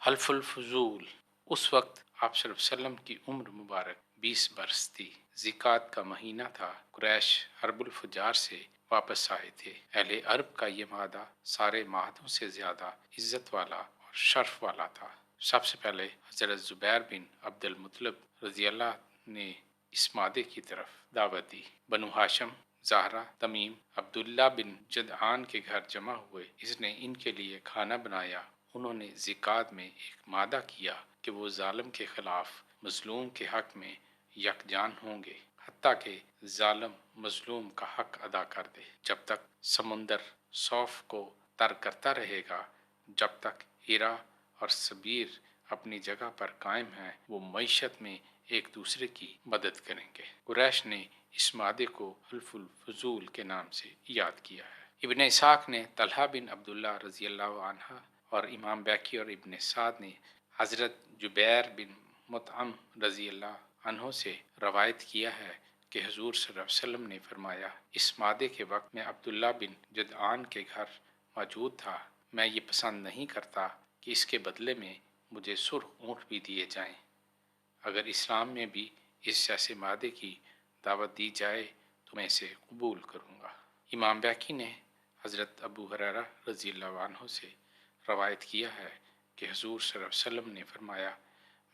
حلف الفضول۔ اس وقت آپ صلی اللہ علیہ وسلم کی عمر مبارک 20 برس تھی۔ زکوٰۃ کا مہینہ تھا۔ قریش حرب الفجار سے واپس آئے تھے۔ اہل عرب کا یہ مادہ سارے مادوں سے زیادہ عزت والا اور شرف والا تھا۔ سب سے پہلے حضرت زبیر بن عبد المطلب رضی اللہ نے اس مادے کی طرف دعوت دی۔ بنو ہاشم، زہرہ، تمیم، عبداللہ بن جدعان کے گھر جمع ہوئے۔ اس نے ان کے لیے کھانا بنایا۔ انہوں نے زکوٰۃ میں ایک مادہ کیا کہ وہ ظالم کے خلاف مظلوم کے حق میں یکجان ہوں گے، حتیٰ کہ ظالم مظلوم کا حق ادا کر دے۔ جب تک سمندر صوف کو تر کرتا رہے گا، جب تک ہیرا اور سبیر اپنی جگہ پر قائم ہیں، وہ معیشت میں ایک دوسرے کی مدد کریں گے۔ قریش نے اس مادے کو حلف الفضول کے نام سے یاد کیا ہے۔ ابن اسحاق نے طلحہ بن عبداللہ رضی اللہ عنہ اور امام بیہقی اور ابن سعد نے حضرت جبیر بن مطعم رضی اللہ عنہ سے روایت کیا ہے کہ حضور صلی اللہ علیہ وسلم نے فرمایا، اس مادے کے وقت میں عبداللہ بن جدعان کے گھر موجود تھا۔ میں یہ پسند نہیں کرتا کہ اس کے بدلے میں مجھے سرخ اونٹ بھی دیے جائیں۔ اگر اسلام میں بھی اس جیسے مادے کی دعوت دی جائے تو میں اسے قبول کروں گا۔ امام بیہقی نے حضرت ابو ہریرہ رضی اللہ عنہ سے روایت کیا ہے کہ حضور صلی اللہ علیہ وسلم نے فرمایا،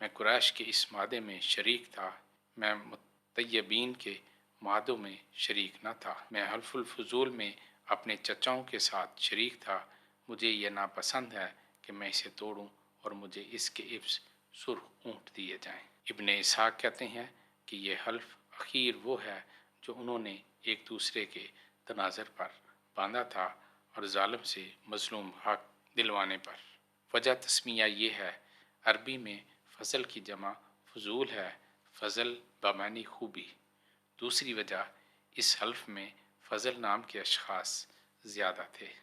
میں قریش کے اس مادے میں شریک تھا، میں مطیبین کے مادوں میں شریک نہ تھا۔ میں حلف الفضول میں اپنے چچاؤں کے ساتھ شریک تھا۔ مجھے یہ ناپسند ہے کہ میں اسے توڑوں اور مجھے اس کے عوض سرخ اونٹ دیے جائیں۔ ابن اسحاق کہتے ہیں کہ یہ حلف اخیر وہ ہے جو انہوں نے ایک دوسرے کے تناظر پر باندھا تھا اور ظالم سے مظلوم حق دلوانے پر۔ وجہ تسمیہ یہ ہے، عربی میں فضل کی جمع فضول ہے، فضل بمعنی خوبی۔ دوسری وجہ، اس حلف میں فضل نام کے اشخاص زیادہ تھے۔